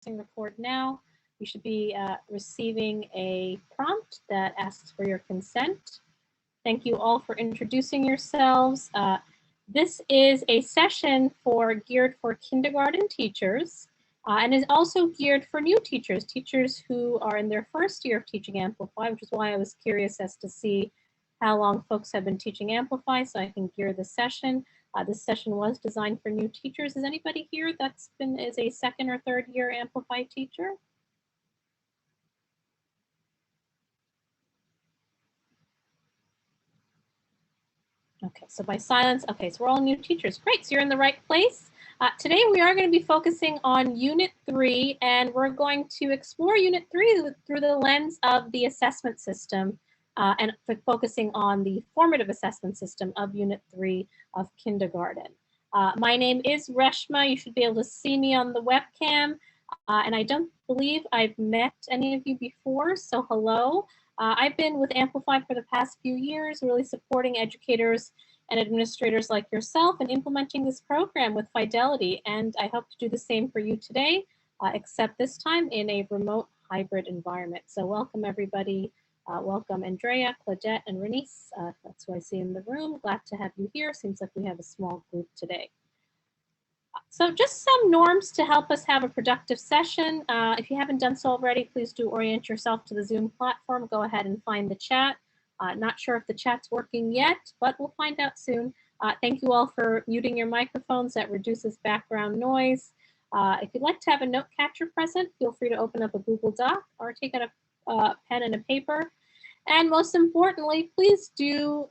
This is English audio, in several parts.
pressing record now. You should be receiving a prompt that asks for your consent. Thank you all for introducing yourselves. This is a session geared for kindergarten teachers and is also geared for new teachers, teachers who are in their first year of teaching Amplify, which is why I was curious as to see how long folks have been teaching Amplify so I can gear the session. This session was designed for new teachers. Is anybody here is a second or third year Amplify teacher? Okay, so by silence, okay, so we're all new teachers. Great, so you're in the right place. Today we are going to be focusing on Unit 3, and we're going to explore Unit 3 through the lens of the assessment system and focusing on the formative assessment system of Unit 3 of kindergarten. My name is Reshma. You should be able to see me on the webcam, and I don't believe I've met any of you before, so hello. I've been with Amplify for the past few years, really supporting educators and administrators like yourself in implementing this program with fidelity. And I hope to do the same for you today, except this time in a remote hybrid environment. So welcome everybody. Welcome Andrea, Claudette, and Renice. That's who I see in the room. Glad to have you here. Seems like we have a small group today. So just some norms to help us have a productive session. If you haven't done so already, please do orient yourself to the Zoom platform. Go ahead and find the chat. Not sure if the chat's working yet, but we'll find out soon. Thank you all for muting your microphones. That reduces background noise. If you'd like to have a note catcher present, feel free to open up a Google Doc or take out a pen and a paper. And most importantly, please do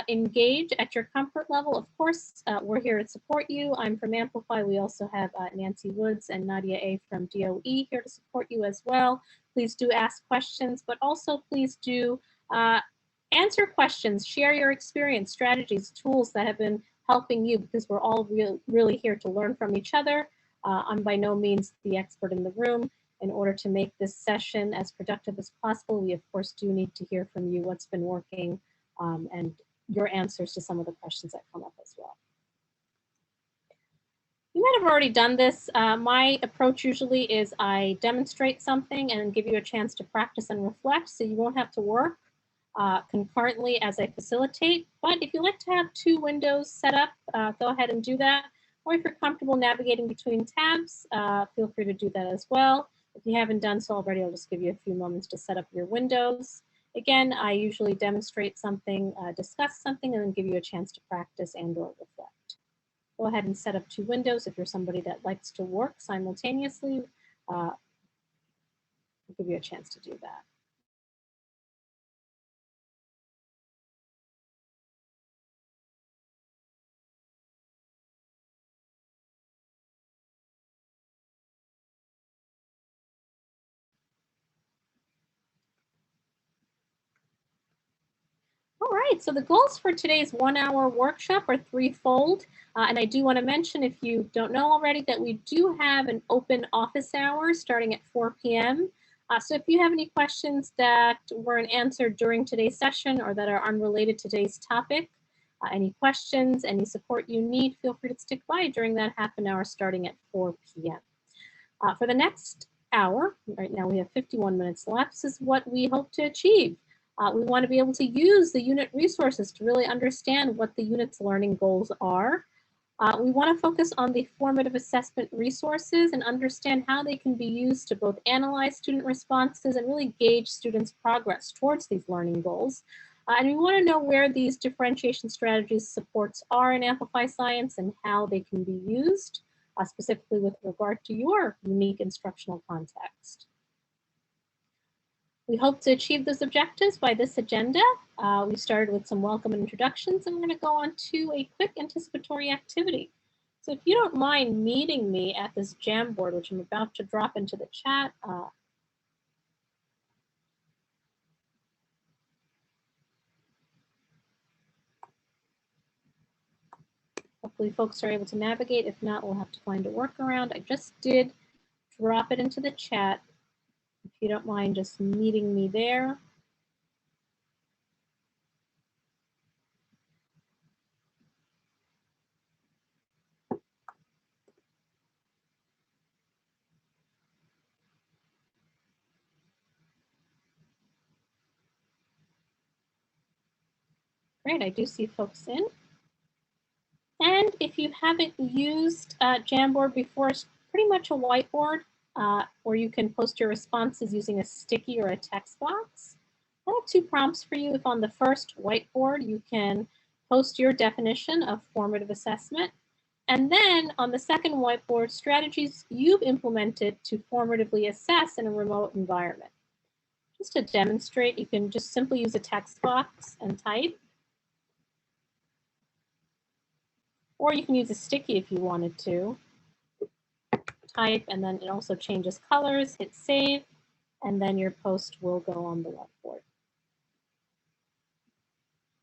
engage at your comfort level. Of course, we're here to support you. I'm from Amplify. We also have Nancy Woods and Nadia A. from DOE here to support you as well. Please do ask questions, but also please do answer questions, share your experience, strategies, tools that have been helping you, because we're all really here to learn from each other. I'm by no means the expert in the room. In order to make this session as productive as possible, we of course do need to hear from you what's been working and your answers to some of the questions that come up as well. You might have already done this. My approach usually is I demonstrate something and give you a chance to practice and reflect, so you won't have to work concurrently as I facilitate. But if you like to have two windows set up, go ahead and do that. Or if you're comfortable navigating between tabs, feel free to do that as well. If you haven't done so already, I'll just give you a few moments to set up your windows. Again, I usually demonstrate something, discuss something, and then give you a chance to practice and or reflect. Go ahead and set up two windows if you're somebody that likes to work simultaneously. I'll give you a chance to do that. All right, so the goals for today's 1 hour workshop are threefold. And I do want to mention, if you don't know already, that we do have an open office hour starting at 4 p.m. So if you have any questions that weren't answered during today's session or that are unrelated to today's topic, any questions, any support you need, feel free to stick by during that half an hour starting at 4 p.m. For the next hour, right now we have 51 minutes left, this is what we hope to achieve. We want to be able to use the unit resources to really understand what the unit's learning goals are. We want to focus on the formative assessment resources and understand how they can be used to both analyze student responses and really gauge students' progress towards these learning goals. And we want to know where these differentiation strategies supports are in Amplify Science and how they can be used, specifically with regard to your unique instructional context. We hope to achieve those objectives by this agenda. We started with some welcome and introductions, and we're going to go on to a quick anticipatory activity. So if you don't mind meeting me at this Jamboard, which I'm about to drop into the chat, hopefully folks are able to navigate. If not, we'll have to find a workaround. I just did drop it into the chat. If you don't mind just meeting me there. Great, I do see folks in. And if you haven't used Jamboard before, it's pretty much a whiteboard where you can post your responses using a sticky or a text box. I have two prompts for you. If on the first whiteboard, you can post your definition of formative assessment. And then on the second whiteboard, strategies you've implemented to formatively assess in a remote environment. Just to demonstrate, you can just simply use a text box and type. Or you can use a sticky if you wanted to. Type, and then it also changes colors, hit save, and then your post will go on the whiteboard.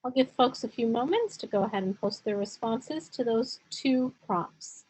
I'll give folks a few moments to go ahead and post their responses to those two prompts.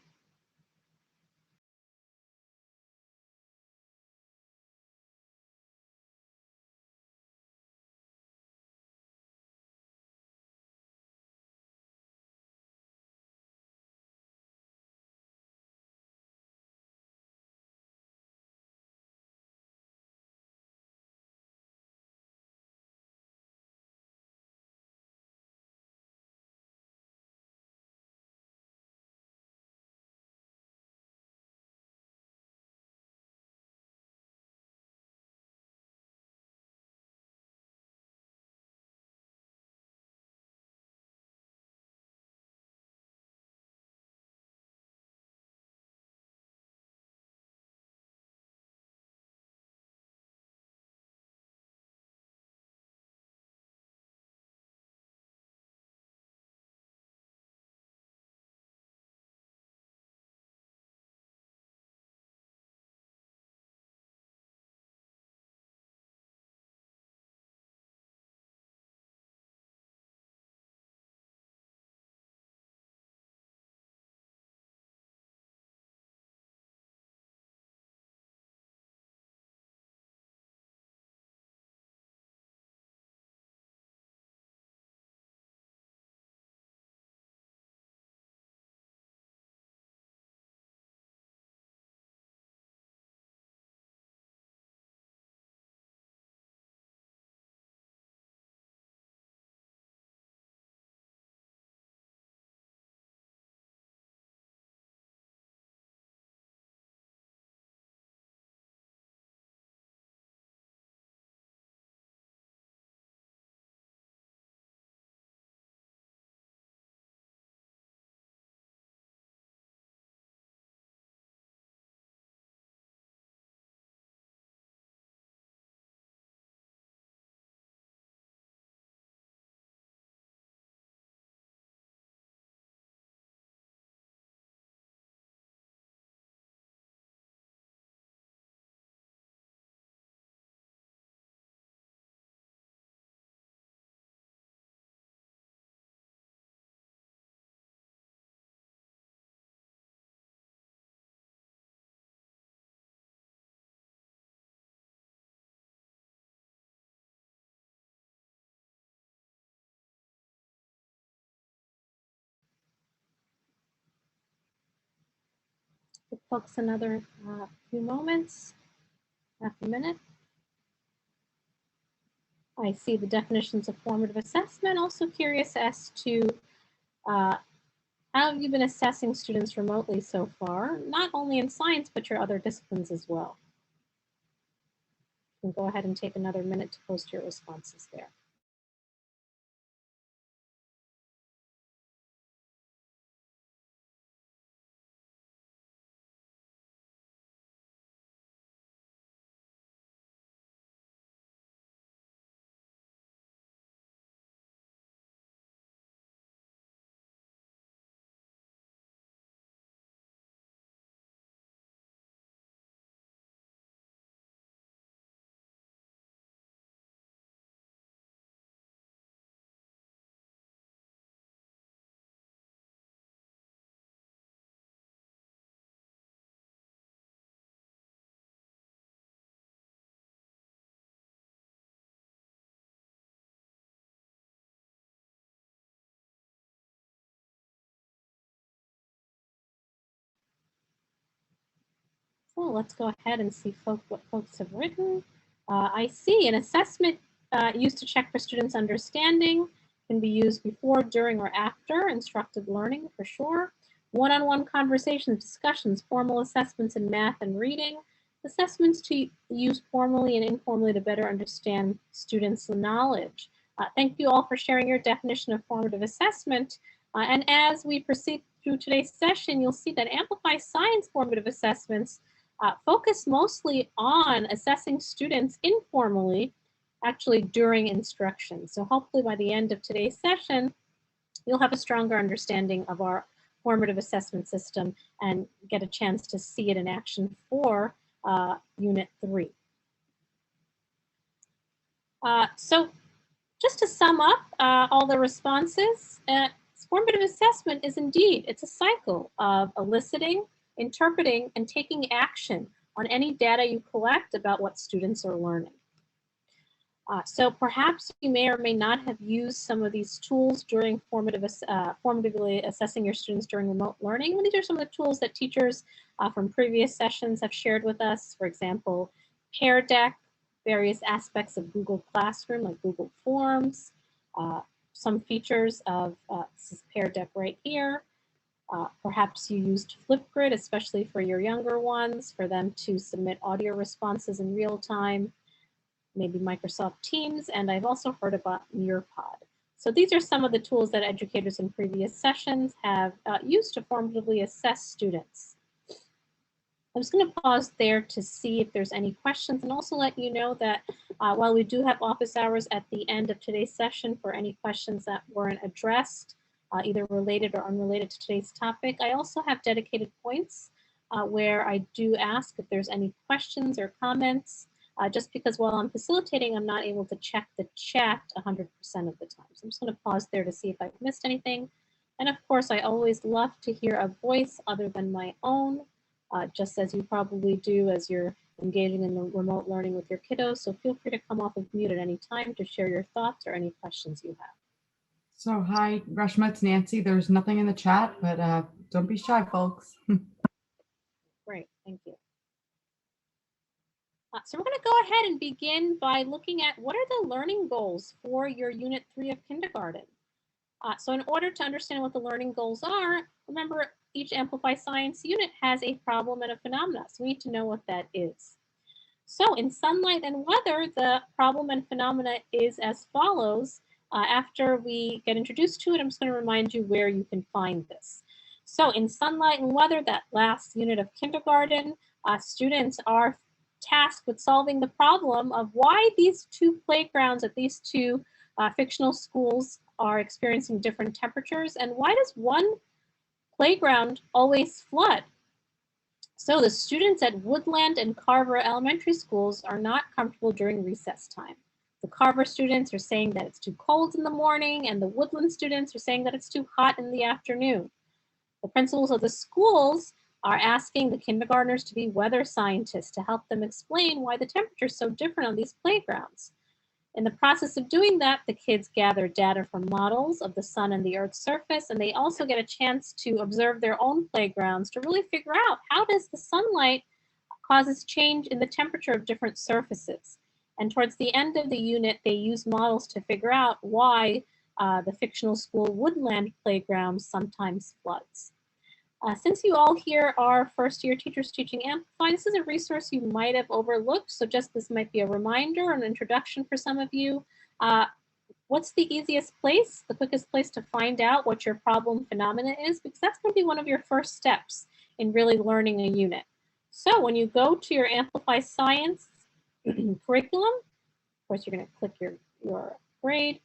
Give folks another few moments, half a minute. I see the definitions of formative assessment. Also curious as to how have you been assessing students remotely so far, not only in science, but your other disciplines as well. You can go ahead and take another minute to post your responses there. So let's go ahead and see what folks have written. I see an assessment used to check for students' understanding Can be used before, during, or after instructive learning for sure. One-on-one conversations, discussions, formal assessments in math and reading. Assessments to use formally and informally to better understand students' knowledge. Thank you all for sharing your definition of formative assessment. And as we proceed through today's session, you'll see that Amplify Science formative assessments focus mostly on assessing students informally, actually during instruction. So hopefully by the end of today's session, you'll have a stronger understanding of our formative assessment system and get a chance to see it in action for Unit 3. So just to sum up all the responses, formative assessment is indeed, it's a cycle of eliciting, interpreting, and taking action on any data you collect about what students are learning. So perhaps you may or may not have used some of these tools during formatively assessing your students during remote learning. And these are some of the tools that teachers from previous sessions have shared with us. For example, Pear Deck, various aspects of Google Classroom like Google Forms, some features of this is Pear Deck right here. Perhaps you used Flipgrid, especially for your younger ones, for them to submit audio responses in real time. Maybe Microsoft Teams, and I've also heard about Nearpod. So these are some of the tools that educators in previous sessions have used to formatively assess students. I'm just going to pause there to see if there's any questions, and also let you know that while we do have office hours at the end of today's session for any questions that weren't addressed, either related or unrelated to today's topic, I also have dedicated points where I do ask if there's any questions or comments. Just because while I'm facilitating, I'm not able to check the chat 100% of the time. So I'm just going to pause there to see if I've missed anything. And of course, I always love to hear a voice other than my own, just as you probably do as you're engaging in the remote learning with your kiddos. So feel free to come off of mute at any time to share your thoughts or any questions you have. So hi, Reshma, it's Nancy. There's nothing in the chat, but don't be shy, folks. Great, thank you. So we're going to go ahead and begin by looking at what are the learning goals for your Unit 3 of kindergarten. So in order to understand what the learning goals are, remember each Amplify Science unit has a problem and a phenomena. So we need to know what that is. So in sunlight and weather, the problem and phenomena is as follows. After we get introduced to it, I'm just going to remind you where you can find this. So in sunlight and weather, that last unit of kindergarten, students are tasked with solving the problem of why these two playgrounds at these two fictional schools are experiencing different temperatures, and why does one playground always flood? So the students at Woodland and Carver elementary schools are not comfortable during recess time. The Carver students are saying that it's too cold in the morning, and the Woodland students are saying that it's too hot in the afternoon. The principals of the schools are asking the kindergartners to be weather scientists to help them explain why the temperature is so different on these playgrounds. In the process of doing that, the kids gather data from models of the sun and the earth's surface, and they also get a chance to observe their own playgrounds to really figure out how does the sunlight causes change in the temperature of different surfaces. And towards the end of the unit, they use models to figure out why the fictional school Woodland playground sometimes floods. Since you all here are first-year teachers teaching Amplify, this is a resource you might have overlooked, so just this might be a reminder, an introduction for some of you. What's the easiest place, the quickest place to find out what your problem phenomena is? Because that's going to be one of your first steps in really learning a unit. So when you go to your Amplify Science curriculum, of course, you're going to click your grade.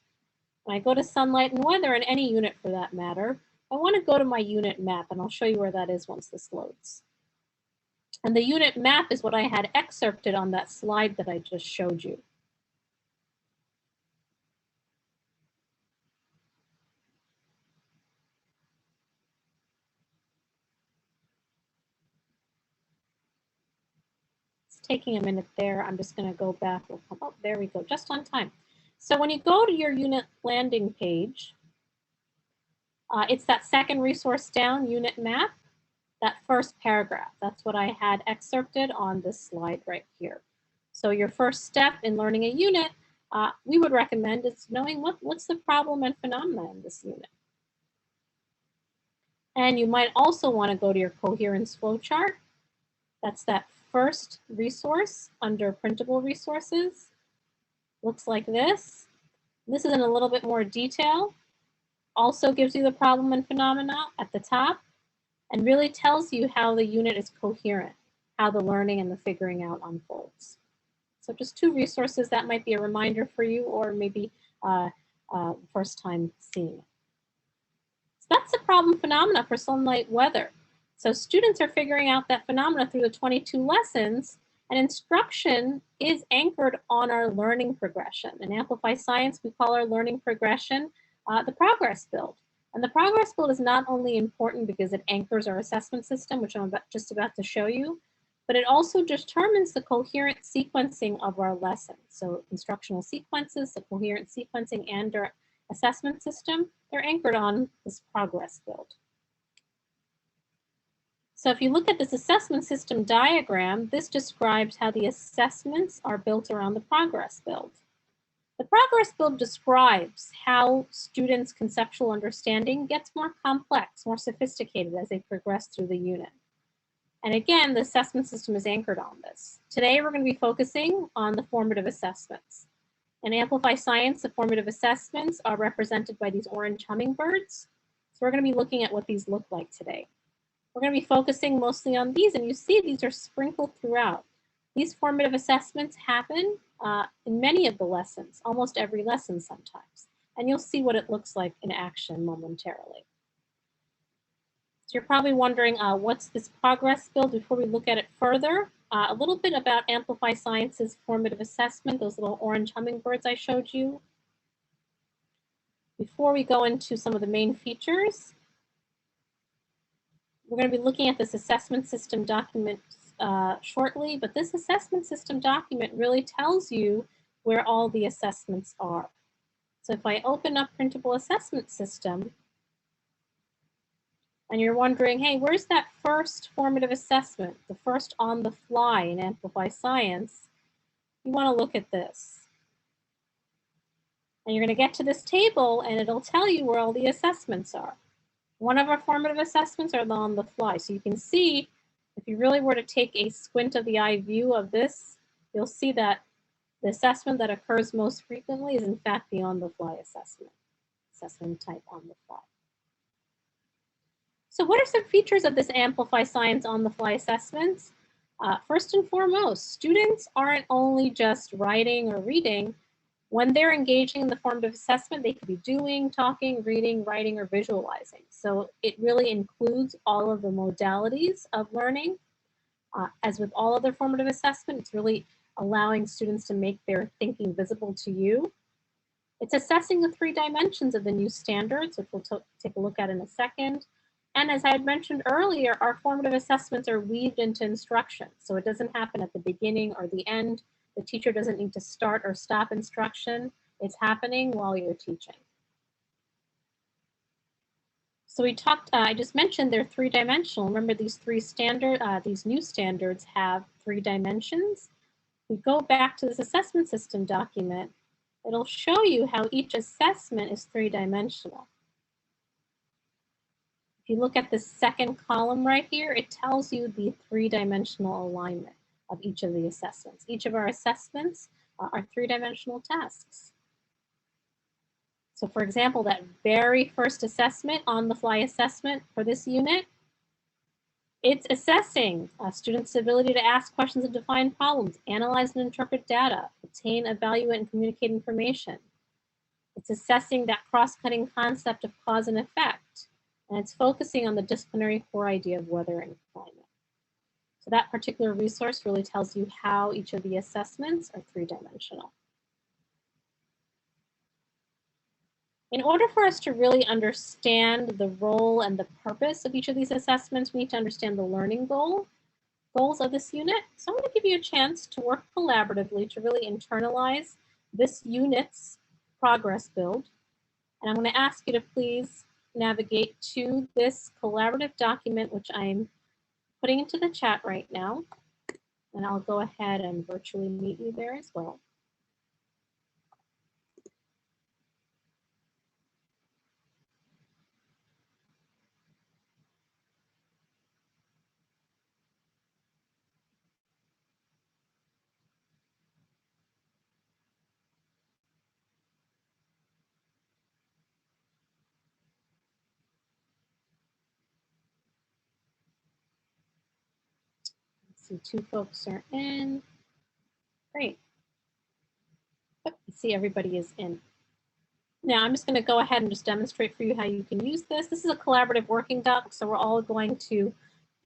When I go to sunlight and weather, and any unit for that matter, I want to go to my unit map, and I'll show you where that is once this loads. And the unit map is what I had excerpted on that slide that I just showed you. It's taking a minute there. I'm just going to go back. Oh, there we go, just on time. So when you go to your unit landing page, it's that second resource down, unit map, that first paragraph. That's what I had excerpted on this slide right here. So your first step in learning a unit we would recommend is knowing what's the problem and phenomena in this unit. And you might also want to go to your coherence flowchart. That's that first resource under printable resources. Looks like this. This is in a little bit more detail. Also gives you the problem and phenomena at the top and really tells you how the unit is coherent, how the learning and the figuring out unfolds. So just two resources that might be a reminder for you, or maybe first time seeing it. So that's the problem phenomena for sunlight weather. So students are figuring out that phenomena through the 22 lessons, and instruction is anchored on our learning progression. In Amplify Science, we call our learning progression the progress build. And the progress build is not only important because it anchors our assessment system, which I'm just about to show you, but it also determines the coherent sequencing of our lessons. So instructional sequences, the coherent sequencing, and our assessment system, they're anchored on this progress build. So if you look at this assessment system diagram, this describes how the assessments are built around the progress build. The progress build describes how students' conceptual understanding gets more complex, more sophisticated as they progress through the unit. And again, the assessment system is anchored on this. Today, we're going to be focusing on the formative assessments. In Amplify Science, the formative assessments are represented by these orange hummingbirds. So we're going to be looking at what these look like today. We're going to be focusing mostly on these, and you see these are sprinkled throughout. These formative assessments happen in many of the lessons, almost every lesson sometimes. And you'll see what it looks like in action momentarily. So you're probably wondering, what's this progress build? Before we look at it further, a little bit about Amplify Science's formative assessment, those little orange hummingbirds I showed you. Before we go into some of the main features, we're going to be looking at this assessment system document shortly, but this assessment system document really tells you where all the assessments are. So if I open up printable assessment system, and you're wondering, hey, where's that first formative assessment, the first on the fly in Amplify Science, you want to look at this. And you're going to get to this table, and it'll tell you where all the assessments are. One of our formative assessments are on the fly. So you can see, if you really were to take a squint of the eye view of this, you'll see that the assessment that occurs most frequently is in fact the on the fly assessment type on the fly. So what are some features of this Amplify Science on the fly assessments? First and foremost, students aren't only just writing or reading. When they're engaging in the formative assessment, they could be doing, talking, reading, writing, or visualizing. So it really includes all of the modalities of learning. As with all other formative assessment, it's really allowing students to make their thinking visible to you. It's assessing the 3 dimensions of the new standards, which we'll take a look at in a second. And as I had mentioned earlier, our formative assessments are weaved into instruction. So it doesn't happen at the beginning or the end. The teacher doesn't need to start or stop instruction. It's happening while you're teaching. So we talked, I just mentioned they're 3-dimensional. Remember these these new standards have 3 dimensions. We go back to this assessment system document. It'll show you how each assessment is 3-dimensional. If you look at the second column right here, it tells you the 3-dimensional alignment of each of the assessments. Each of our assessments are 3-dimensional tasks. So for example, that very first assessment, on the fly assessment for this unit, it's assessing students' ability to ask questions and define problems, analyze and interpret data, obtain, evaluate, and communicate information. It's assessing that cross-cutting concept of cause and effect. And it's focusing on the disciplinary core idea of weather and climate. So that particular resource really tells you how each of the assessments are 3-dimensional. In order for us to really understand the role and the purpose of each of these assessments, we need to understand the learning goals of this unit. So I'm going to give you a chance to work collaboratively to really internalize this unit's progress build. And I'm going to ask you to please navigate to this collaborative document, which I'm putting into the chat right now. And I'll go ahead and virtually meet you there as well. See, 2 folks are in. Great. Yep, I see everybody is in. Now I'm just going to go ahead and just demonstrate for you how you can use this. This is a collaborative working doc, so we're all going to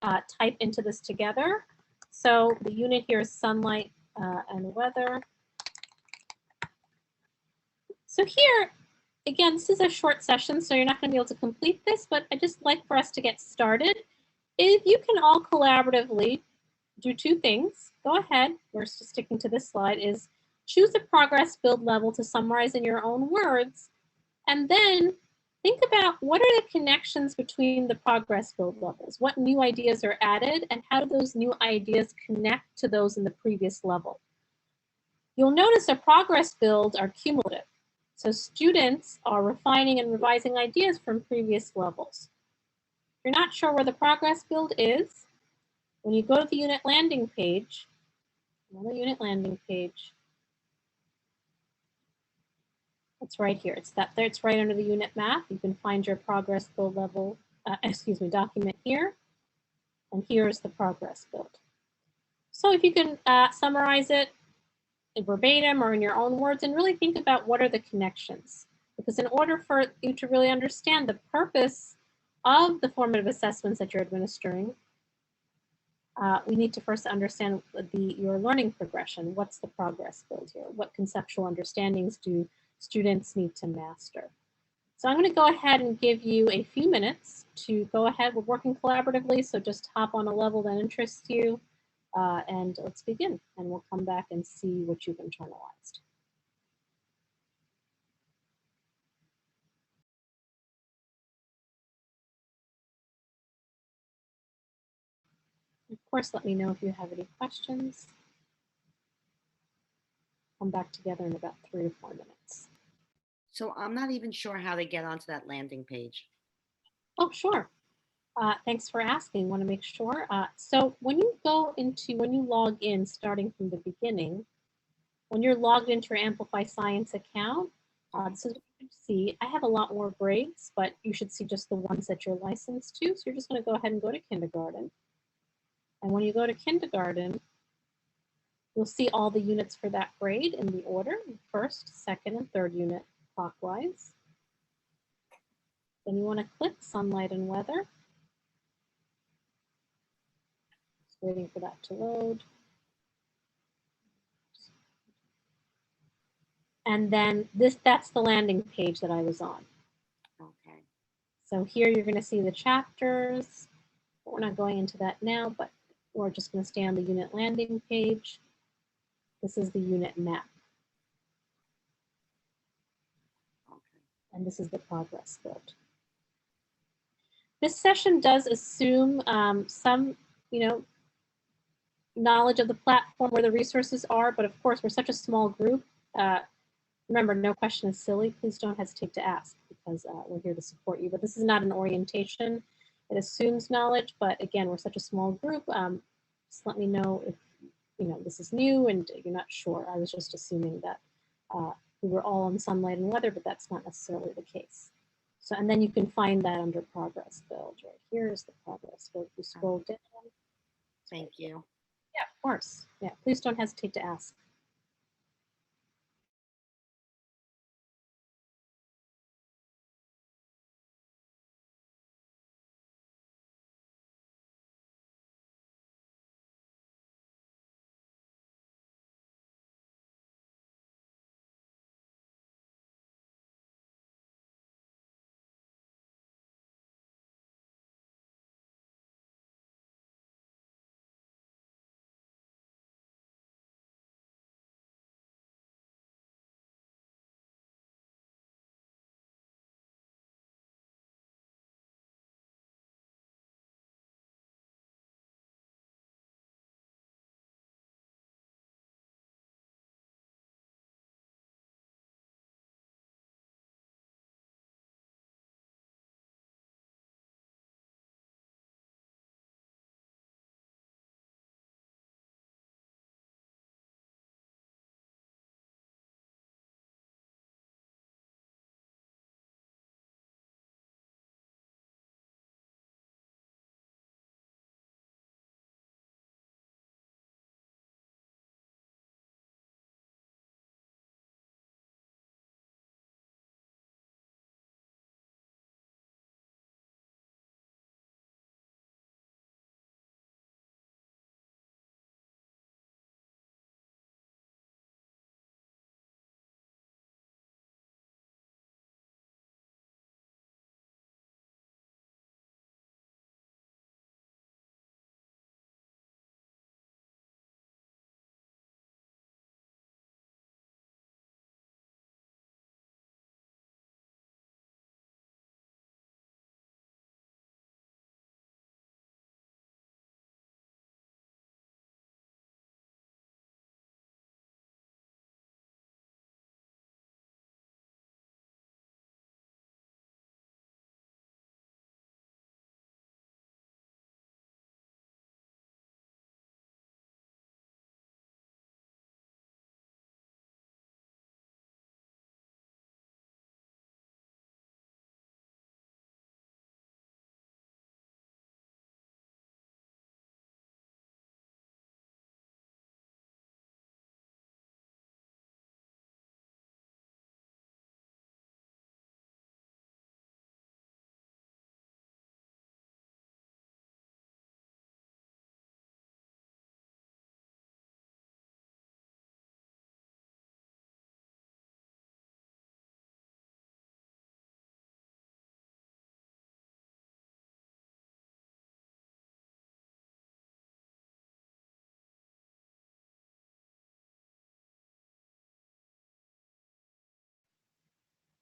type into this together. So the unit here is sunlight and weather. So here, again, this is a short session, so you're not going to be able to complete this, but I just like for us to get started. If you can all collaboratively do 2 things, go ahead, we're just sticking to this slide, is choose a progress build level to summarize in your own words, and then think about what are the connections between the progress build levels, what new ideas are added, and how do those new ideas connect to those in the previous level. You'll notice a progress builds are cumulative. So students are refining and revising ideas from previous levels. If you're not sure where the progress build is, when you go to the unit landing page, another unit landing page, it's right here. It's that there. It's right under the unit map. You can find your progress build level, document here, and here's the progress build. So if you can summarize it verbatim or in your own words and really think about what are the connections. Because in order for you to really understand the purpose of the formative assessments that you're administering, we need to first understand your learning progression. What's the progress build here? What conceptual understandings do students need to master? So I'm going to go ahead and give you a few minutes to go ahead. We're working collaboratively, so just hop on a level that interests you. And let's begin, and we'll come back and see what you've internalized. Of course, let me know if you have any questions. Come back together in about 3 to 4 minutes. So I'm not even sure how to get onto that landing page. Oh, sure. Thanks for asking. Want to make sure. So when you log in, starting from the beginning, when you're logged into your Amplify Science account, this is what you see. I have a lot more grades, but you should see just the ones that you're licensed to. So you're just going to go ahead and go to kindergarten. And when you go to kindergarten, you'll see all the units for that grade in the order, first, second, and third unit clockwise. Then you want to click sunlight and weather. Just waiting for that to load. And then that's the landing page that I was on. Okay. So here you're going to see the chapters. We're not going into that now, but we're just going to stay on the unit landing page. This is the unit map. Okay. And this is the progress build. This session does assume some, knowledge of the platform, where the resources are, but of course, we're such a small group. Remember, no question is silly. Please don't hesitate to ask, because we're here to support you. But this is not an orientation. It assumes knowledge, but again, we're such a small group. Just let me know if this is new and you're not sure. I was just assuming that we were all on sunlight and weather, but that's not necessarily the case. So, and then you can find that under progress build. Right here is the progress build. You scroll down. Thank you. Yeah, of course. Yeah, please don't hesitate to ask.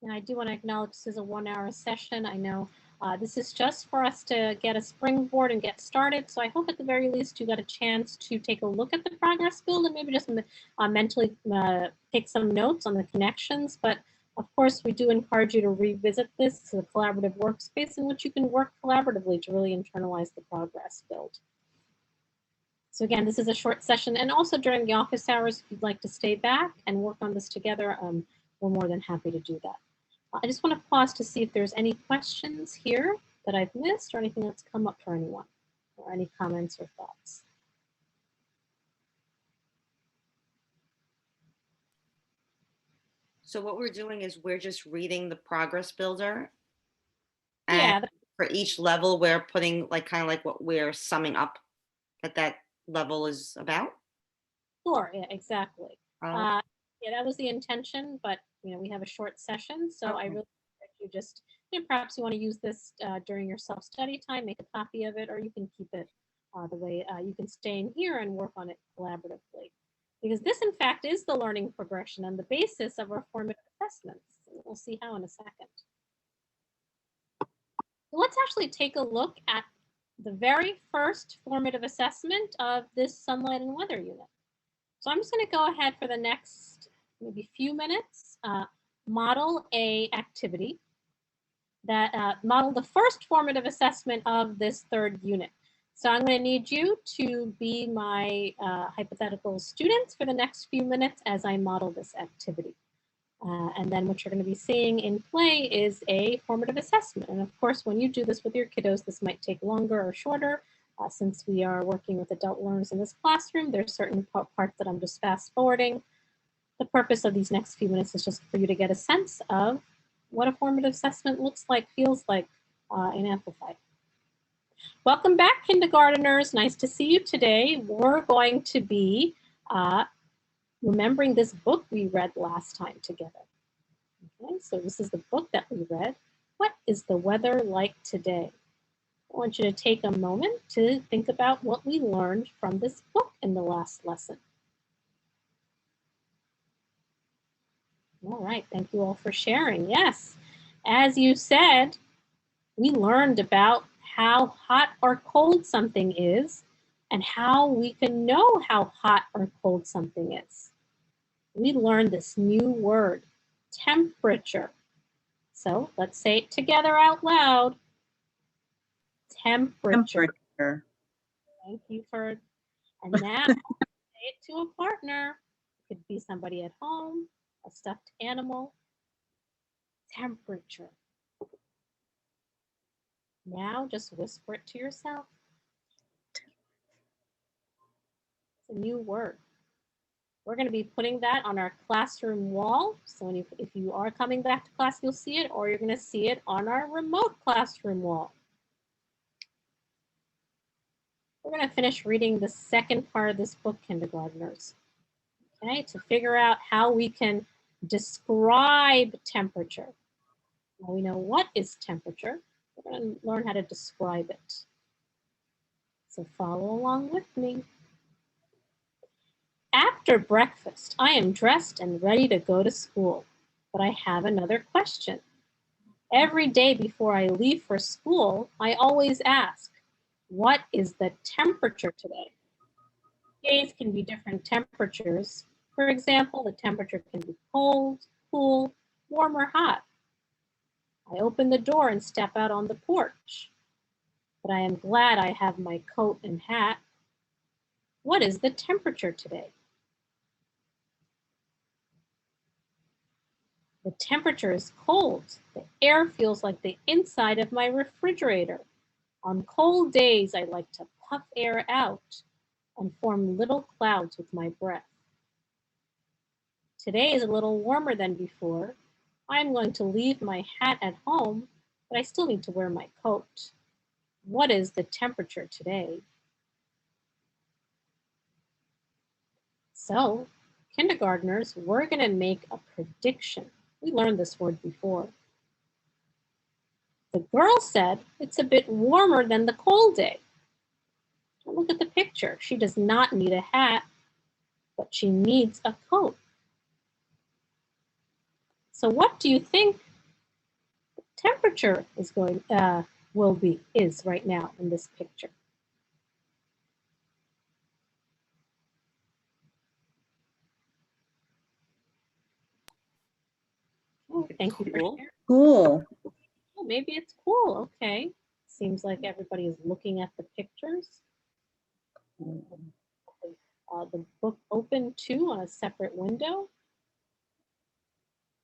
And I do want to acknowledge this is a 1-hour session. I know this is just for us to get a springboard and get started. So I hope at the very least you got a chance to take a look at the progress build and maybe just mentally take some notes on the connections. But of course, we do encourage you to revisit this. It's a collaborative workspace in which you can work collaboratively to really internalize the progress build. So again, this is a short session, and also during the office hours, if you'd like to stay back and work on this together, we're more than happy to do that. I just want to pause to see if there's any questions here that I've missed or anything that's come up for anyone, or any comments or thoughts. So what we're doing is we're just reading the progress builder. And Yeah, for each level, we're putting like kind of like what we're summing up that level is about. sure, yeah, exactly. Oh. Yeah, that was the intention, but we have a short session, so I Okay. really think you just, perhaps you want to use this during your self-study time, make a copy of it, or you can keep it the way you can stay in here and work on it collaboratively. Because this, in fact, is the learning progression and the basis of our formative assessments. We'll see how in a second. So let's actually take a look at the very first formative assessment of this sunlight and weather unit. So I'm just going to go ahead for the next maybe few minutes, model a activity that model the first formative assessment of this third unit. So I'm going to need you to be my hypothetical students for the next few minutes as I model this activity. And then what you're going to be seeing in play is a formative assessment. And of course, when you do this with your kiddos, this might take longer or shorter. Since we are working with adult learners in this classroom, there's certain parts that I'm just fast forwarding. The purpose of these next few minutes is just for you to get a sense of what a formative assessment looks like, feels like in Amplify. Welcome back, kindergarteners. Nice to see you today. We're going to be remembering this book we read last time together. Okay, so this is the book that we read. What is the weather like today? I want you to take a moment to think about what we learned from this book in the last lesson. All right, thank you all for sharing. Yes, as you said, we learned about how hot or cold something is and how we can know how hot or cold something is. We learned this new word, temperature. So let's say it together out loud. Temperature. Thank you for, and now say it to a partner. It could be somebody at home, a stuffed animal. Temperature. Now just whisper it to yourself. It's a new word. We're going to be putting that on our classroom wall. So if you are coming back to class, you'll see it, or you're going to see it on our remote classroom wall. We're going to finish reading the second part of this book, kindergarteners. Okay, to figure out how we can describe temperature. Now we know what is temperature. We're going to learn how to describe it. So follow along with me. After breakfast, I am dressed and ready to go to school, but I have another question. Every day before I leave for school, I always ask, what is the temperature today? Days can be different temperatures. For example, the temperature can be cold, cool, warm, or hot. I open the door and step out on the porch, but I am glad I have my coat and hat. What is the temperature today? The temperature is cold. The air feels like the inside of my refrigerator. On cold days, I like to puff air out and form little clouds with my breath. Today is a little warmer than before. I'm going to leave my hat at home, but I still need to wear my coat. What is the temperature today? So, kindergartners, we're going to make a prediction. We learned this word before. The girl said it's a bit warmer than the cold day. Look at the picture. She does not need a hat, but she needs a coat. So what do you think temperature is is right now in this picture? Oh, thank you for Cool. sharing. Cool. Oh, maybe it's cool. Okay. Seems like everybody is looking at the pictures. The book open too on a separate window.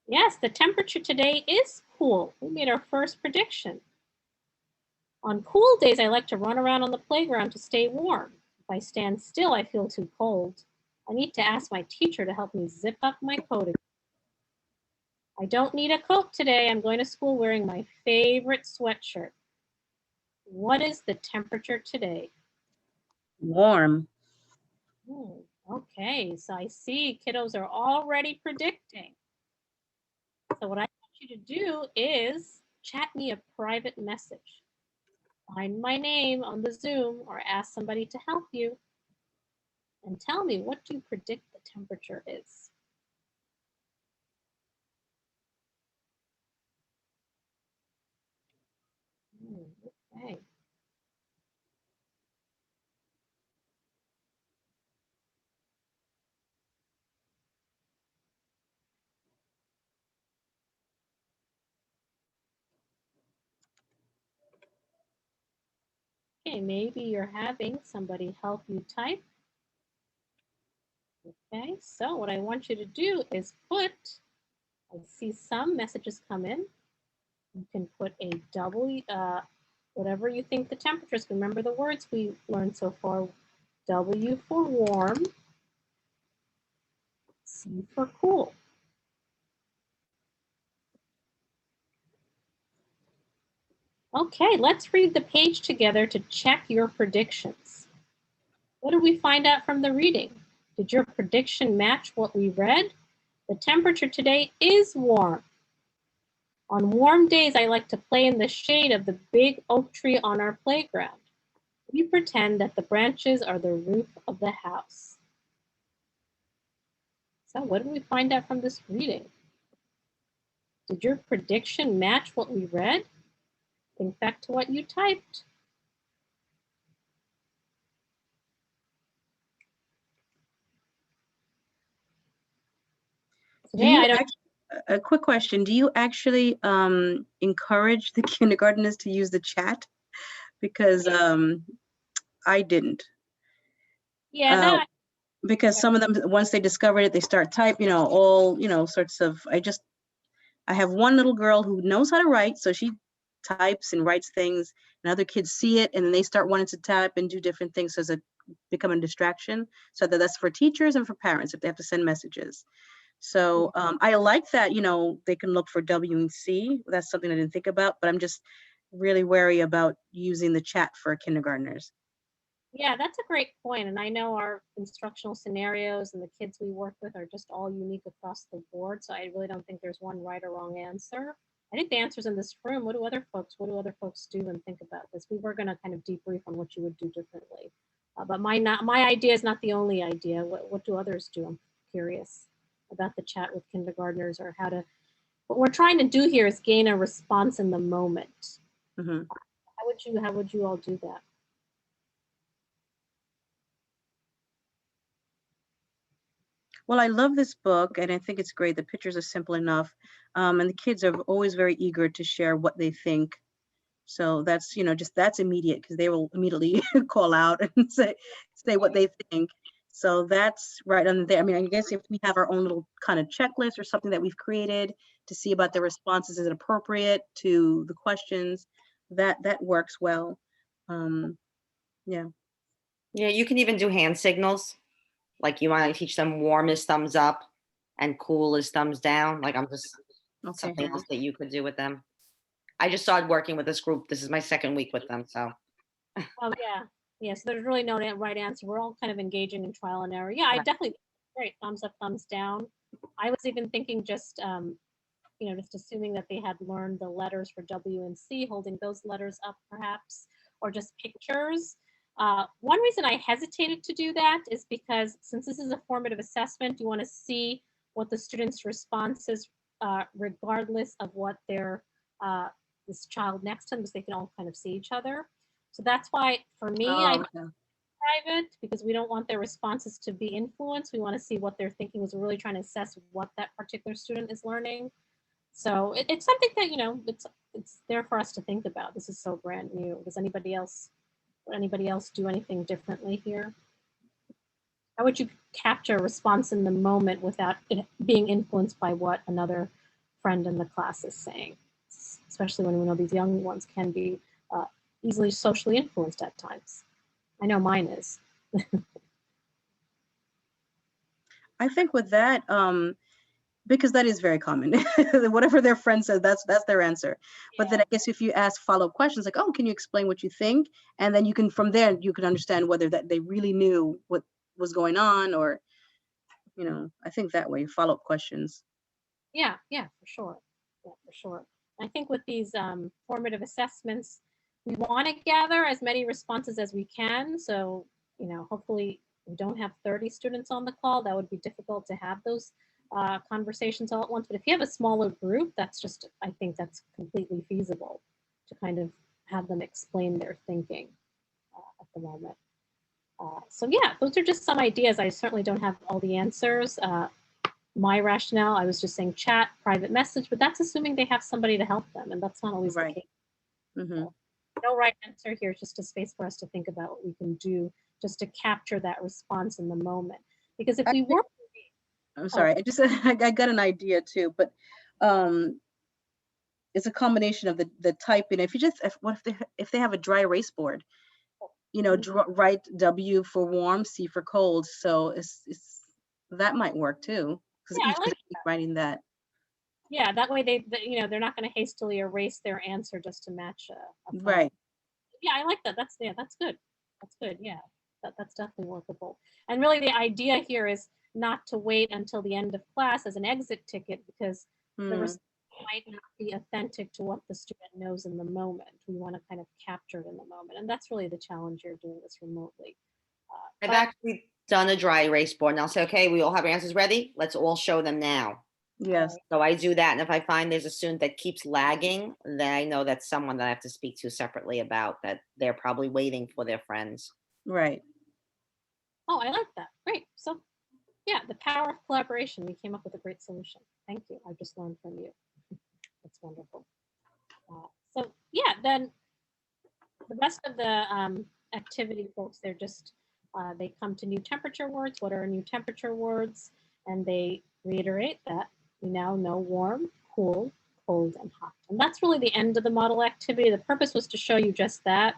Yes, the temperature today is cool. We made our first prediction. On cool days, I like to run around on the playground to stay warm. If I stand still, I feel too cold. I need to ask my teacher to help me zip up my coat again. I don't need a coat today. I'm going to school wearing my favorite sweatshirt. What is the temperature today? Warm. Okay, so I see kiddos are already predicting. So what I want you to do is chat me a private message. Find my name on the Zoom or ask somebody to help you and tell me, what do you predict the temperature is? Okay. Okay, maybe you're having somebody help you type. Okay, so what I want you to do is I see some messages come in. You can put a W, whatever you think the temperature is. Remember the words we learned so far. W for warm, C for cool. Okay, let's read the page together to check your predictions. What did we find out from the reading? Did your prediction match what we read? The temperature today is warm. On warm days, I like to play in the shade of the big oak tree on our playground. We pretend that the branches are the roof of the house. So what did we find out from this reading? Did your prediction match what we read? Think back to what you typed. Today, I don't. A quick question. Do you actually encourage the kindergartners to use the chat? Because I didn't. Yeah, that. Because some of them, once they discover it, they start type, sorts of, I have one little girl who knows how to write, so she types and writes things, and other kids see it, and then they start wanting to type and do different things as a become a distraction. So that's for teachers and for parents if they have to send messages. So I like that, they can look for W and C. That's something I didn't think about, but I'm just really wary about using the chat for kindergartners. Yeah, that's a great point. And I know our instructional scenarios and the kids we work with are just all unique across the board. So I really don't think there's one right or wrong answer. I think the answer's in this room. What do other folks do and think about this? We were going to kind of debrief on what you would do differently. But my idea is not the only idea. What do others do? I'm curious about the chat with kindergartners or what we're trying to do here is gain a response in the moment. Mm-hmm. How would you all do that? Well, I love this book, and I think it's great. The pictures are simple enough, and the kids are always very eager to share what they think. So that's, that's immediate because they will immediately call out and say what they think. So that's right on there. I mean, I guess if we have our own little kind of checklist or something that we've created to see about the responses, is it appropriate to the questions, that works well. Yeah. Yeah, you can even do hand signals. Like you want to teach them warm is thumbs up and cool is thumbs down. Like something else that you could do with them. I just started working with this group. This is my second week with them. So. Oh yeah. Yeah, so there's really no right answer. We're all kind of engaging in trial and error. Yeah, I definitely, great, thumbs up, thumbs down. I was even thinking just assuming that they had learned the letters for W and C, holding those letters up perhaps, or just pictures. One reason I hesitated to do that is because since this is a formative assessment, you want to see what the students' response is regardless of what their this child next to them because they can all kind of see each other. So that's why for me, Oh, I okay. private because we don't want their responses to be influenced. We want to see what they're thinking is really trying to assess what that particular student is learning. So it's something that, you know, it's there for us to think about. This is so brand new. Does anybody else do anything differently here? How would you capture a response in the moment without it being influenced by what another friend in the class is saying? Especially when we know these young ones can be easily socially influenced at times. I know mine is. I think with that, because that is very common. Whatever their friend says, that's their answer. But then I guess if you ask follow-up questions like, oh, can you explain what you think? And then you can, from there, you can understand whether that they really knew what was going on, or, you know, I think that way, follow-up questions. Yeah, for sure. Yeah, for sure. I think with these formative assessments, we want to gather as many responses as we can. So, you know, hopefully we don't have 30 students on the call. That would be difficult to have those conversations all at once. But if you have a smaller group, that's just, I think that's completely feasible to kind of have them explain their thinking at the moment. So yeah, those are just some ideas. I certainly don't have all the answers. My rationale, I was just saying chat, private message, but that's assuming they have somebody to help them, and that's not always Right. the case. Mm-hmm. No right answer here, just a space for us to think about what we can do just to capture that response in the moment. Because if we were, I'm sorry, I got an idea too, but it's a combination of the typing. If you just, what if they have a dry erase board, you know, write W for warm, C for cold. So it's that might work too, because yeah, each I like keep writing that. yeah, that way they you know, they're not going to hastily erase their answer just to match a phone. Right. Yeah, I like that. That's good. That's good. Yeah, that's definitely workable. And really, the idea here is not to wait until the end of class as an exit ticket because the response might not be authentic to what the student knows in the moment. We want to kind of capture it in the moment, and that's really the challenge here doing this remotely. I've But actually done a dry erase board, and I'll say, okay, we all have our answers ready. Let's all show them now. Yes. So I do that, and if I find there's a student that keeps lagging, then I know that's someone that I have to speak to separately about that. They're probably waiting for their friends. Right. oh, I like that. Great. So yeah, the power of collaboration. We came up with a great solution. Thank you. I just learned from you. That's wonderful. So yeah, then the rest of the activity, folks, they're just, they come to new temperature words. What are new temperature words? And they reiterate that we now know warm, cool, cold, and hot. And that's really the end of the model activity. The purpose was to show you just that,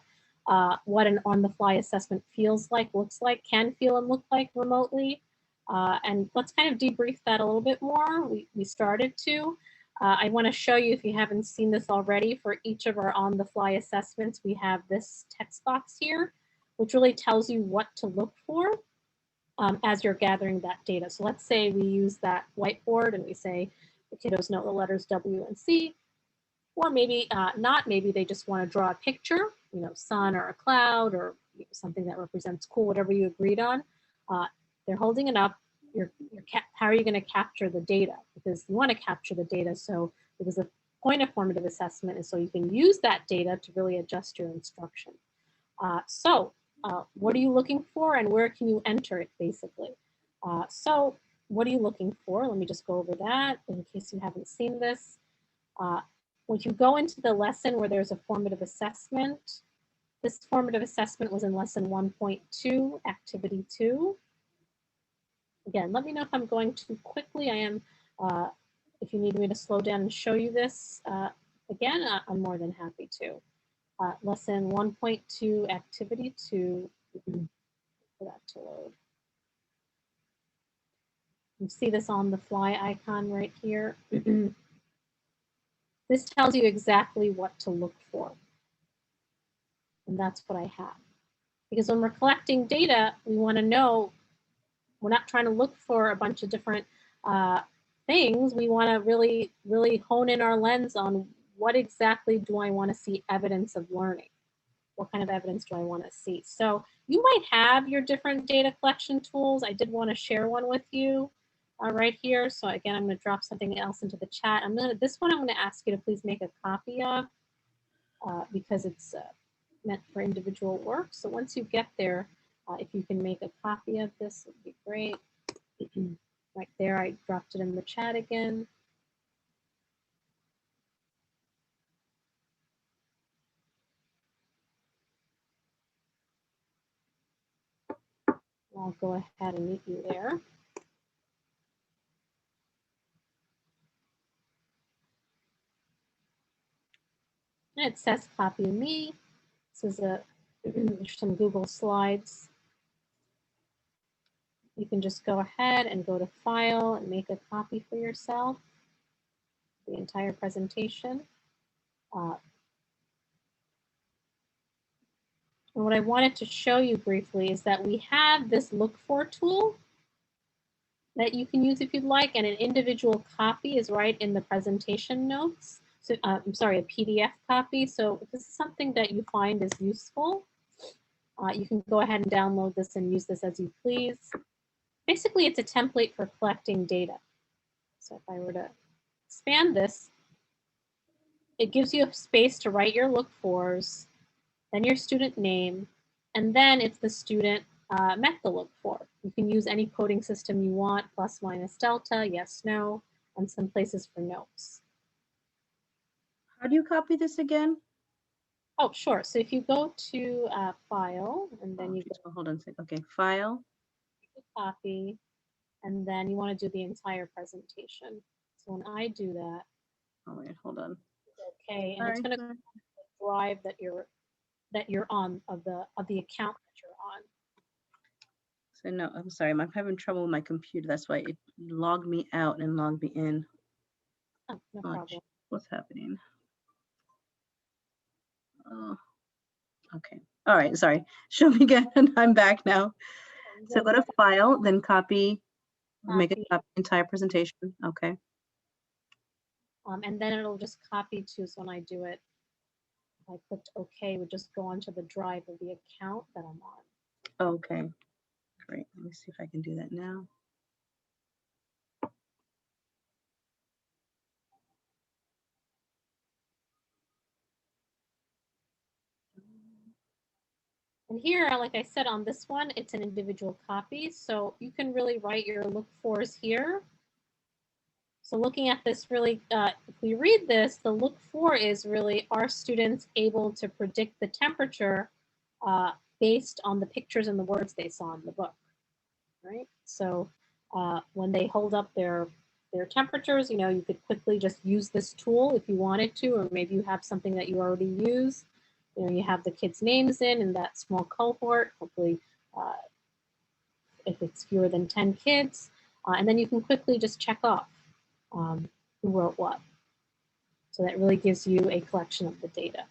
what an on-the-fly assessment feels like, looks like, can feel and look like remotely. And let's kind of debrief that a little bit more. We started to. I want to show you, if you haven't seen this already, for each of our on-the-fly assessments, we have this text box here, which really tells you what to look for as you're gathering that data. So let's say we use that whiteboard and we say the kiddos know the letters W and C, or maybe not, maybe they just want to draw a picture, you know, sun or a cloud or something that represents cool, whatever you agreed on. They're holding it up. How are you going to capture the data? Because you want to capture the data, so because the point of formative assessment is so you can use that data to really adjust your instruction. What are you looking for and where can you enter it, basically? So what are you looking for? Let me just go over that in case you haven't seen this. When you go into the lesson where there's a formative assessment, this formative assessment was in lesson 1.2, activity 2. Again, let me know if I'm going too quickly. I am, if you need me to slow down and show you this, again, I'm more than happy to. Lesson 1.2, activity 2, for that to load. You see this on the fly icon right here. This tells you exactly what to look for. And that's what I have. Because when we're collecting data, we want to know, we're not trying to look for a bunch of different things. We want to really, really hone in our lens on what exactly do I want to see evidence of learning? What kind of evidence do I want to see? So you might have your different data collection tools. I did want to share one with you right here. So again, I'm going to drop something else into the chat. This one I'm going to ask you to please make a copy of. because it's meant for individual work. So once you get there, if you can make a copy of this, it would be great. Right there, I dropped it in the chat again. I'll go ahead and meet you there. And it says copy me. This is some Google Slides. You can just go ahead and go to File and make a copy for yourself, the entire presentation. And what I wanted to show you briefly is that we have this look for tool that you can use if you'd like, and an individual copy is right in the presentation notes. So I'm sorry, a PDF copy. So if this is something that you find is useful, you can go ahead and download this and use this as you please. Basically, it's a template for collecting data. So if I were to expand this, it gives you a space to write your look fors, then your student name, and then if the student met the look for. You can use any coding system you want, plus, minus, delta, yes, no, and some places for notes. How do you copy this again? Oh, sure. So if you go to File, and then you go Hold on a second. Okay, File. to Copy, and then you want to do the entire presentation. So when I do that, Oh wait, hold on. okay, and it's going to drive that you're on of the account that you're on. So no, I'm sorry, I'm having trouble with my computer. That's why it logged me out and logged me in. Oh, no Oh, problem. what's happening? Oh, okay. All right, sorry. Show me again. I'm back now. So go to File, then copy, make a copy entire presentation. Okay. And then it'll just copy to, so when I do it, if I clicked OK, it would just go onto the drive of the account that I'm on. Okay. Great. Let me see if I can do that now. And here, like I said, on this one, it's an individual copy. So you can really write your look fors here. So looking at this really, if we read this, the look for is really, are students able to predict the temperature based on the pictures and the words they saw in the book, right? So when they hold up their temperatures, you know, you could quickly just use this tool if you wanted to, or maybe you have something that you already use. You know, you have the kids' names in that small cohort, hopefully if it's fewer than 10 kids, and then you can quickly just check off who wrote what. So that really gives you a collection of the data.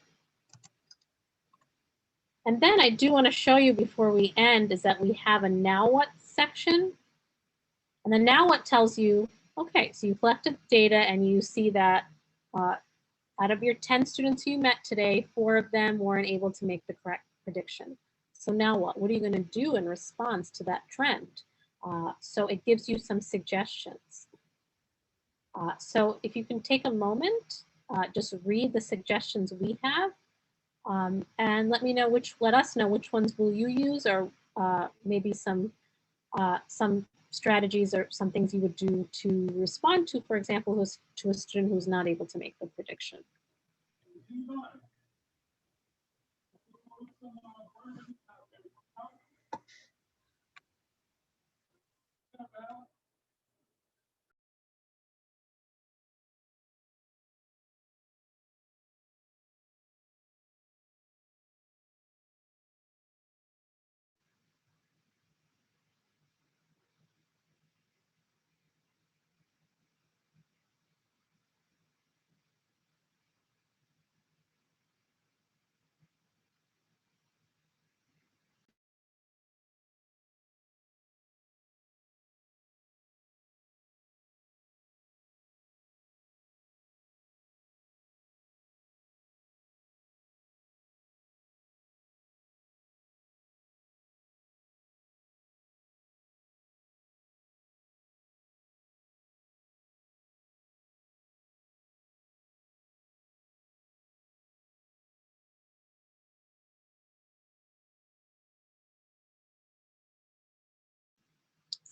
And then I do want to show you before we end is that we have a now what section. And the now what tells you, okay, so you collected data and you see that out of your 10 students you met today, 4 of them weren't able to make the correct prediction. So now what? What are you going to do in response to that trend? So it gives you some suggestions. So if you can take a moment, just read the suggestions we have, and let us know which ones will you use, or maybe some strategies or some things you would do to respond to, for example, to a student who's not able to make the prediction.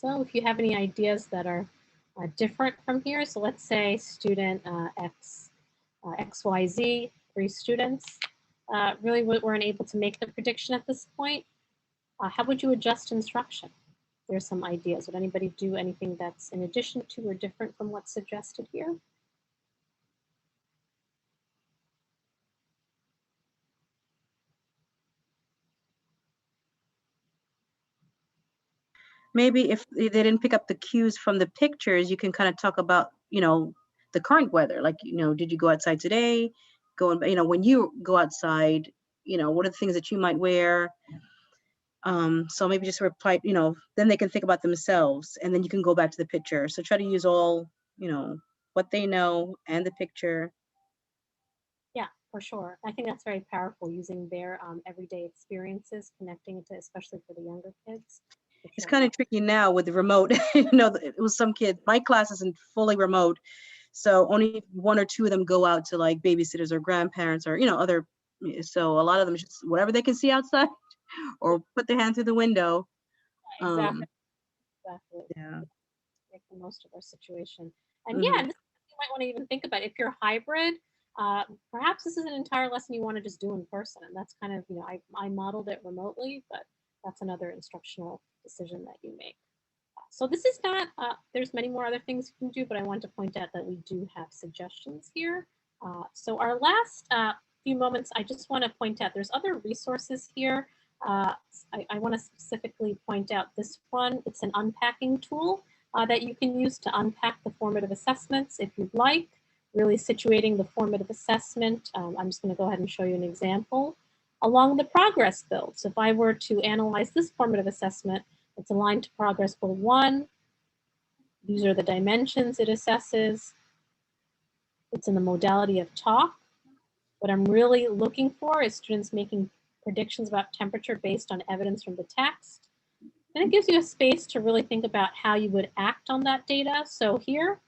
So if you have any ideas that are different from here, so let's say student XYZ, 3 students, really weren't able to make the prediction at this point. How would you adjust instruction? There's some ideas. Would anybody do anything that's in addition to or different from what's suggested here? Maybe if they didn't pick up the cues from the pictures, you can kind of talk about, the current weather. Like, did you go outside today? When you go outside, what are the things that you might wear? So maybe just reply, then they can think about themselves, and then you can go back to the picture. So try to use all, what they know and the picture. Yeah, for sure. I think that's very powerful, using their everyday experiences, connecting it to, especially for the younger kids. It's kind of tricky now with the remote. It was some kids. My class isn't fully remote, so only 1 or 2 of them go out to like babysitters or grandparents or other. So a lot of them just whatever they can see outside, or put their hand through the window. Exactly. Yeah. Make the most of our situation. And yeah, and this, you might want to even think about if you're hybrid. Perhaps this is an entire lesson you want to just do in person, and that's kind of I modeled it remotely, but that's another instructional decision that you make. So this is not, there's many more other things you can do, but I want to point out that we do have suggestions here. So our last few moments, I just want to point out there's other resources here. I want to specifically point out this one. It's an unpacking tool that you can use to unpack the formative assessments if you'd like, really situating the formative assessment. I'm just going to go ahead and show you an example. Along the progress build. So if I were to analyze this formative assessment, it's aligned to progress build 1. These are the dimensions it assesses. It's in the modality of talk. What I'm really looking for is students making predictions about temperature based on evidence from the text. And it gives you a space to really think about how you would act on that data. So here,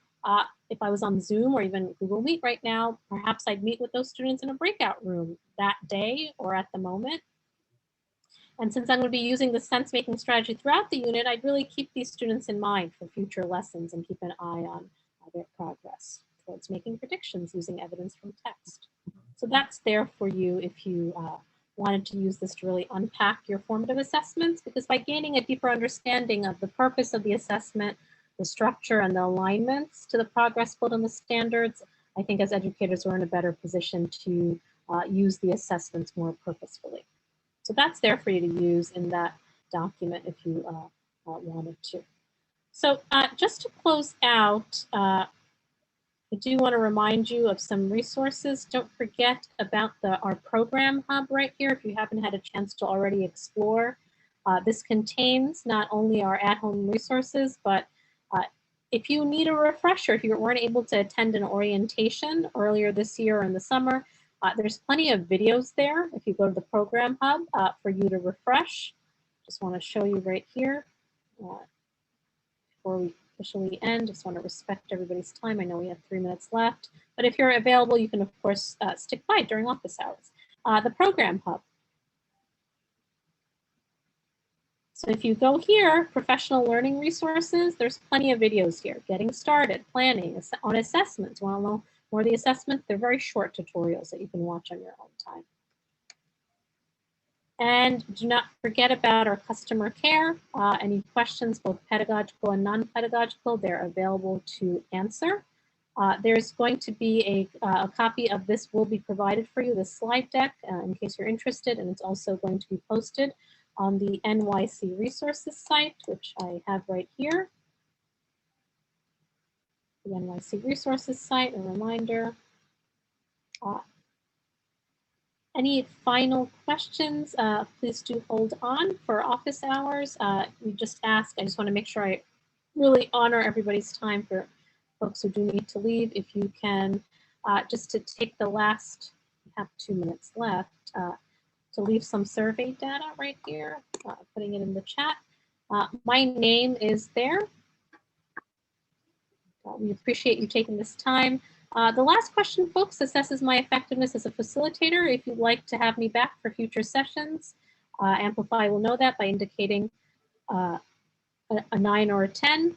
if I was on Zoom or even Google Meet right now, perhaps I'd meet with those students in a breakout room that day or at the moment. And since I'm going to be using the sense-making strategy throughout the unit, I'd really keep these students in mind for future lessons and keep an eye on their progress towards making predictions using evidence from text. So that's there for you if you wanted to use this to really unpack your formative assessments, because by gaining a deeper understanding of the purpose of the assessment, the structure and the alignments to the progress build and the standards, I think as educators we're in a better position to use the assessments more purposefully. So that's there for you to use in that document if you wanted to. So just to close out, I do want to remind you of some resources. Don't forget about our program hub right here if you haven't had a chance to already explore. This contains not only our at-home resources, but if you need a refresher, if you weren't able to attend an orientation earlier this year or in the summer, there's plenty of videos there if you go to the program hub for you to refresh. Just want to show you right here before we officially end. Just want to respect everybody's time. I know we have 3 minutes left, but if you're available, you can of course stick by during office hours. The program hub. So if you go here, professional learning resources, there's plenty of videos here. Getting started, planning, on assessments. Want to know more of the assessment? They're very short tutorials that you can watch on your own time. And do not forget about our customer care. Any questions, both pedagogical and non-pedagogical, they're available to answer. There's going to be a copy of this will be provided for you, the slide deck, in case you're interested, and it's also going to be posted on the NYC resources site, which I have right here. The NYC resources site, a reminder. Any final questions, please do hold on for office hours. We just ask, I just want to make sure I really honor everybody's time for folks who do need to leave. If you can, just to take the last, we have 2 minutes left, to leave some survey data right here, putting it in the chat. My name is there. We appreciate you taking this time. The last question, folks, assesses my effectiveness as a facilitator. If you'd like to have me back for future sessions, Amplify will know that by indicating a 9 or a 10.